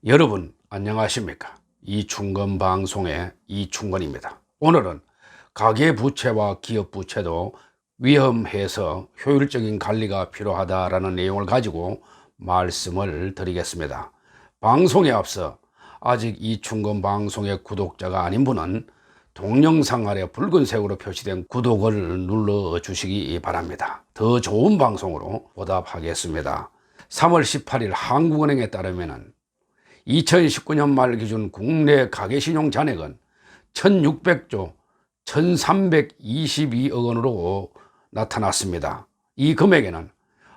여러분 안녕하십니까? 이충건 방송의 이충건입니다. 오늘은 가계부채와 기업부채도 위험해서 효율적인 관리가 필요하다라는 내용을 가지고 말씀을 드리겠습니다. 방송에 앞서 아직 이충건 방송의 구독자가 아닌 분은 동영상 아래 붉은색으로 표시된 구독을 눌러주시기 바랍니다. 더 좋은 방송으로 보답하겠습니다. 3월 18일 한국은행에 따르면 2019년 말 기준 국내 가계신용 잔액은 1600조 1322억 원으로 나타났습니다. 이 금액에는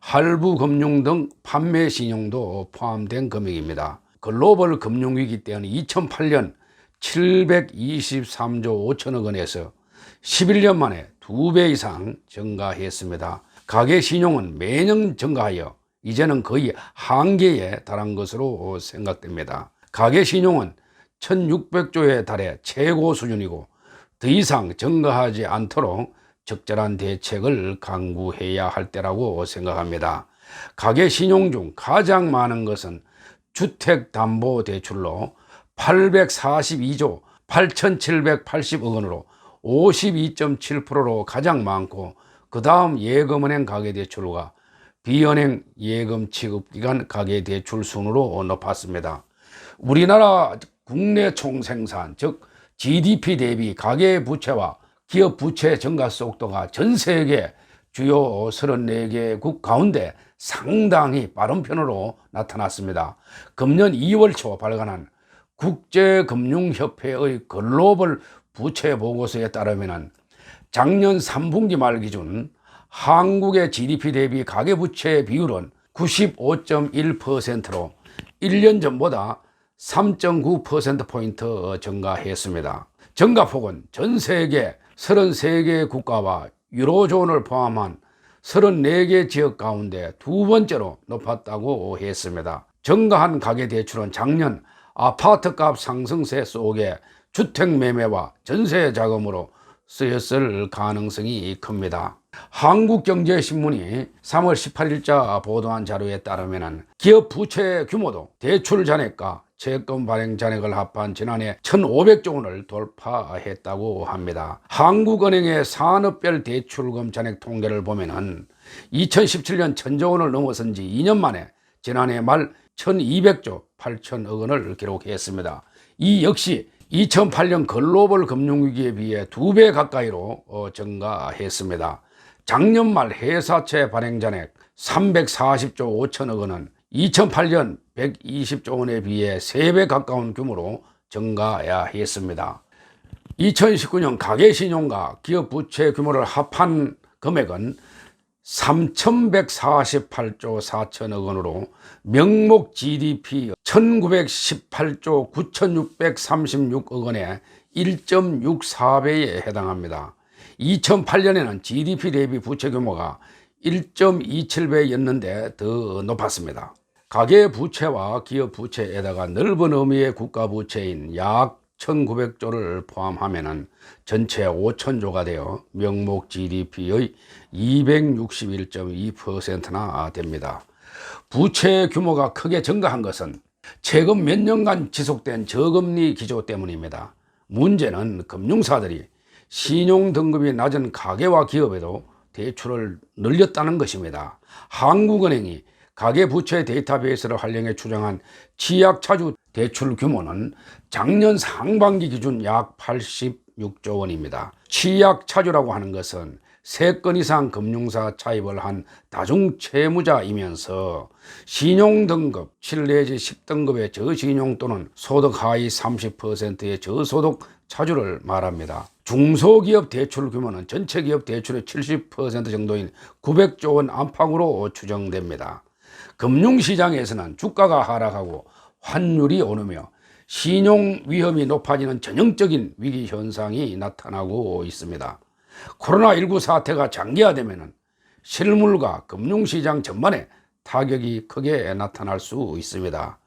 할부금융 등 판매신용도 포함된 금액입니다. 글로벌 금융위기 때는 2008년 723조 5천억 원에서 11년 만에 2배 이상 증가했습니다. 가계신용은 매년 증가하여 이제는 거의 한계에 달한 것으로 생각됩니다. 가계신용은 1600조에 달해 최고 수준이고 더 이상 증가하지 않도록 적절한 대책을 강구해야 할 때라고 생각합니다. 가계신용 중 가장 많은 것은 주택담보대출로 842조 8780억 원으로 52.7%로 가장 많고 그 다음 예금은행 가계대출과 비은행 예금 취급기관 가계대출 순으로 높았습니다. 우리나라 국내 총생산 즉 GDP 대비 가계부채와 기업부채 증가 속도가 전 세계 주요 34개국 가운데 상당히 빠른 편으로 나타났습니다. 금년 2월 초 발간한 국제금융협회의 글로벌 부채 보고서에 따르면 작년 3분기 말 기준 한국의 GDP 대비 가계부채 비율은 95.1%로 1년 전보다 3.9%포인트 증가했습니다. 증가폭은 전 세계 33개 국가와 유로존을 포함한 34개 지역 가운데 두 번째로 높았다고 했습니다. 증가한 가계대출은 작년 아파트값 상승세 속에 주택매매와 전세자금으로 쓰였을 가능성이 큽니다. 한국경제신문이 3월 18일자 보도한 자료에 따르면 기업 부채 규모도 대출 잔액과 채권 발행 잔액을 합한 지난해 1,500조 원을 돌파했다고 합니다. 한국은행의 산업별 대출금 잔액 통계를 보면 2017년 1,000조 원을 넘어선 지 2년 만에 지난해 말 1,200조 8천억 원을 기록했습니다. 이 역시 2008년 글로벌 금융위기에 비해 2배 가까이로 증가했습니다. 작년 말 회사채 발행 잔액 340조 5천억 원은 2008년 120조 원에 비해 3배 가까운 규모로 증가했습니다. 2019년 가계신용과 기업부채 규모를 합한 금액은 3,148조 4천억 원으로 명목 GDP 1,918조 9,636억 원의 1.64배에 해당합니다. 2008년에는 GDP 대비 부채 규모가 1.27배였는데 더 높았습니다. 가계부채와 기업부채에다가 넓은 의미의 국가부채인 약 1,900조를 포함하면 전체 5,000조가 되어 명목 GDP의 261.2%나 됩니다. 부채 규모가 크게 증가한 것은 최근 몇 년간 지속된 저금리 기조 때문입니다. 문제는 금융사들이 신용 등급이 낮은 가계와 기업에도 대출을 늘렸다는 것입니다. 한국은행이 가계부채 데이터베이스를 활용해 추정한 취약차주 대출 규모는 작년 상반기 기준 약 86조 원입니다. 취약차주라고 하는 것은 3건 이상 금융사 차입을 한 다중채무자이면서 신용등급 7 내지 10등급의 저신용 또는 소득 하위 30%의 저소득 차주를 말합니다. 중소기업 대출 규모는 전체 기업 대출의 70% 정도인 900조 원 안팎으로 추정됩니다. 금융시장에서는 주가가 하락하고 환율이 오르며 신용 위험이 높아지는 전형적인 위기 현상이 나타나고 있습니다. 코로나19 사태가 장기화되면 실물과 금융시장 전반에 타격이 크게 나타날 수 있습니다.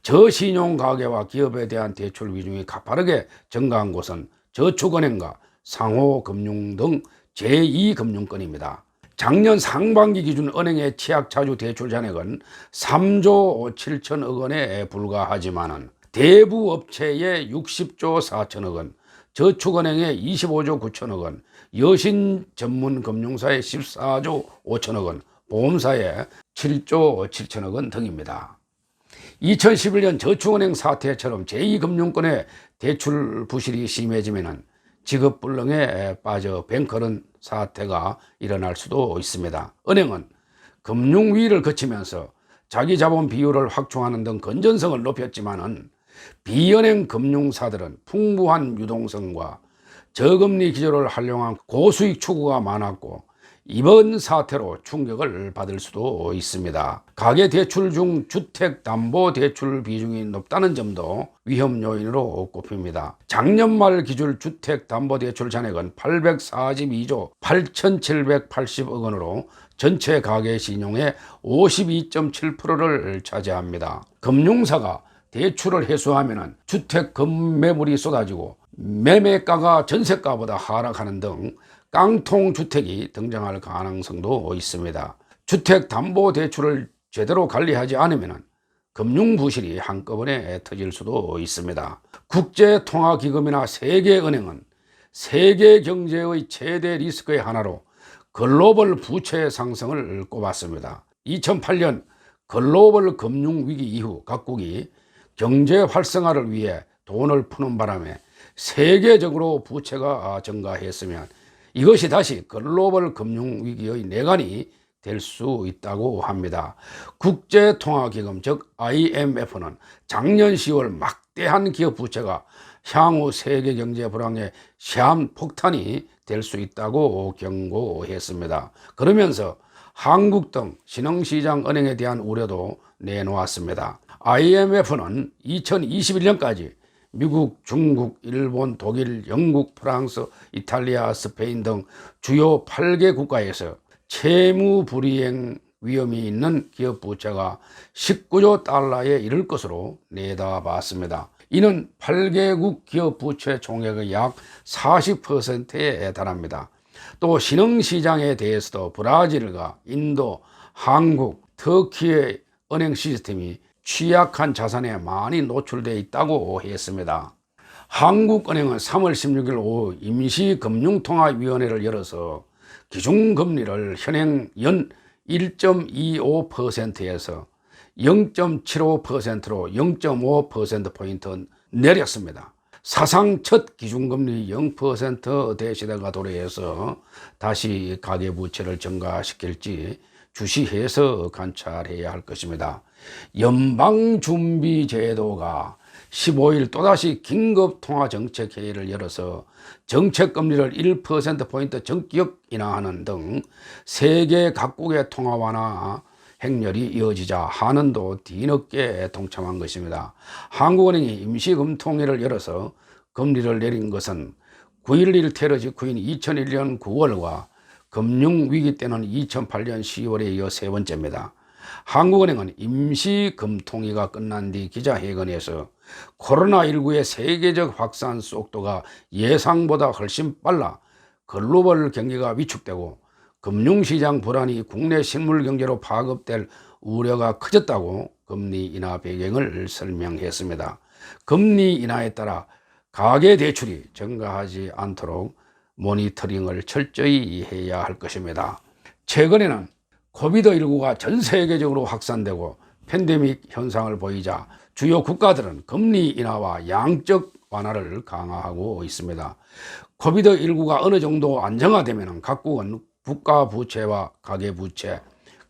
저신용 가계와 기업에 대한 대출 비중이 가파르게 증가한 곳은 저축은행과 상호금융 등 제2금융권입니다. 작년 상반기 기준 은행의 취약차주 대출 잔액은 3조 7천억 원에 불과하지만 대부 업체의 60조 4천억 원, 저축은행의 25조 9천억 원, 여신 전문 금융사의 14조 5천억 원, 보험사의 7조 7천억 원 등입니다. 2011년 저축은행 사태처럼 제2금융권의 대출 부실이 심해지면 지급불능에 빠져 뱅커런 사태가 일어날 수도 있습니다. 은행은 금융위기를 거치면서 자기 자본 비율을 확충하는 등 건전성을 높였지만은 비은행 금융사들은 풍부한 유동성과 저금리 기조를 활용한 고수익 추구가 많았고 이번 사태로 충격을 받을 수도 있습니다. 가계대출 중 주택담보대출 비중이 높다는 점도 위험 요인으로 꼽힙니다. 작년 말 기준 주택담보대출 잔액은 842조 8,780억 원으로 전체 가계신용의 52.7%를 차지합니다. 금융사가 대출을 해소하면 주택 급매물이 쏟아지고 매매가가 전세가보다 하락하는 등 깡통주택이 등장할 가능성도 있습니다. 주택담보대출을 제대로 관리하지 않으면 금융부실이 한꺼번에 터질 수도 있습니다. 국제통화기금이나 세계은행은 세계경제의 최대 리스크의 하나로 글로벌 부채 상승을 꼽았습니다. 2008년 글로벌 금융위기 이후 각국이 경제 활성화를 위해 돈을 푸는 바람에 세계적으로 부채가 증가했으면 이것이 다시 글로벌 금융위기의 내관이 될 수 있다고 합니다. 국제통화기금 즉 IMF는 작년 10월 막대한 기업 부채가 향후 세계 경제 불황의 시한폭탄이 될 수 있다고 경고했습니다. 그러면서 한국 등 신흥시장 은행에 대한 우려도 내놓았습니다. IMF는 2021년까지 미국, 중국, 일본, 독일, 영국, 프랑스, 이탈리아, 스페인 등 주요 8개 국가에서 채무 불이행 위험이 있는 기업 부채가 19조 달러에 이를 것으로 내다봤습니다. 이는 8개국 기업 부채 총액의 약 40%에 달합니다. 또 신흥시장에 대해서도 브라질과 인도, 한국, 터키의 은행 시스템이 취약한 자산에 많이 노출되어 있다고 했습니다. 한국은행은 3월 16일 오후 임시금융통화위원회를 열어서 기준금리를 현행 연 1.25%에서 0.75%로 0.5%포인트 내렸습니다. 사상 첫 기준금리 0%대 시대가 도래해서 다시 가계부채를 증가시킬지 주시해서 관찰해야 할 것입니다. 연방준비제도가 15일 또다시 긴급통화정책회의를 열어서 정책금리를 1%포인트 전격 인하하는 등 세계 각국의 통화 완화 행렬이 이어지자 한은도 뒤늦게 동참한 것입니다. 한국은행이 임시금통회를 열어서 금리를 내린 것은 9.11 테러 직후인 2001년 9월과 금융위기 때는 2008년 10월에 이어 세 번째입니다. 한국은행은 임시금통위가 끝난 뒤 기자회견에서 코로나19의 세계적 확산 속도가 예상보다 훨씬 빨라 글로벌 경기가 위축되고 금융시장 불안이 국내 실물경제로 파급될 우려가 커졌다고 금리 인하 배경을 설명했습니다. 금리 인하에 따라 가계대출이 증가하지 않도록 모니터링을 철저히 해야 할 것입니다. 최근에는 코비드19가 전 세계적으로 확산되고 팬데믹 현상을 보이자 주요 국가들은 금리 인하와 양적 완화를 강화하고 있습니다. 코비드19가 어느 정도 안정화되면 각국은 국가 부채와 가계 부채,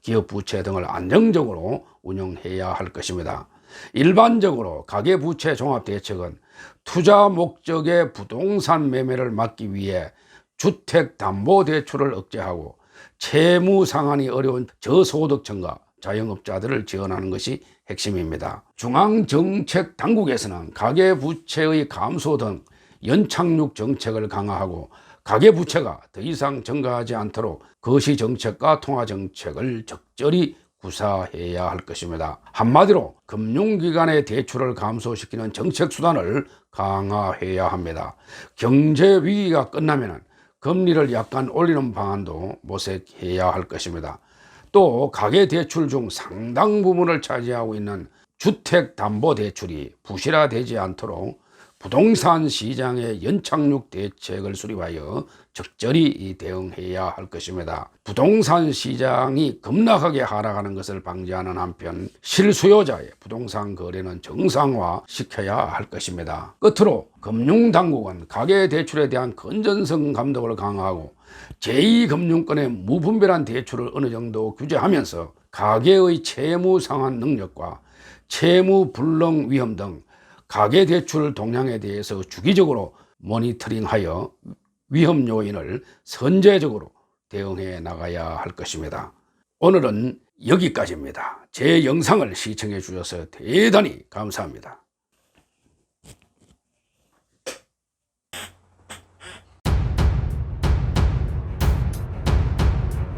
기업 부채 등을 안정적으로 운영해야 할 것입니다. 일반적으로 가계 부채 종합 대책은 투자 목적의 부동산 매매를 막기 위해 주택담보대출을 억제하고 채무 상환이 어려운 저소득층과 자영업자들을 지원하는 것이 핵심입니다. 중앙정책당국에서는 가계부채의 감소 등 연착륙 정책을 강화하고 가계부채가 더 이상 증가하지 않도록 거시정책과 통화정책을 적절히 구사해야 할 것입니다. 한마디로 금융기관의 대출을 감소시키는 정책수단을 강화해야 합니다. 경제위기가 끝나면 금리를 약간 올리는 방안도 모색해야 할 것입니다. 또 가계대출 중 상당 부분을 차지하고 있는 주택담보대출이 부실화되지 않도록 부동산 시장의 연착륙 대책을 수립하여 적절히 대응해야 할 것입니다. 부동산 시장이 급락하게 하락하는 것을 방지하는 한편 실수요자의 부동산 거래는 정상화시켜야 할 것입니다. 끝으로 금융당국은 가계대출에 대한 건전성 감독을 강화하고 제2금융권의 무분별한 대출을 어느 정도 규제하면서 가계의 채무 상환 능력과 채무 불능 위험 등 가계대출 동향에 대해서 주기적으로 모니터링하여 위험 요인을 선제적으로 대응해 나가야 할 것입니다. 오늘은 여기까지입니다. 제 영상을 시청해 주셔서 대단히 감사합니다.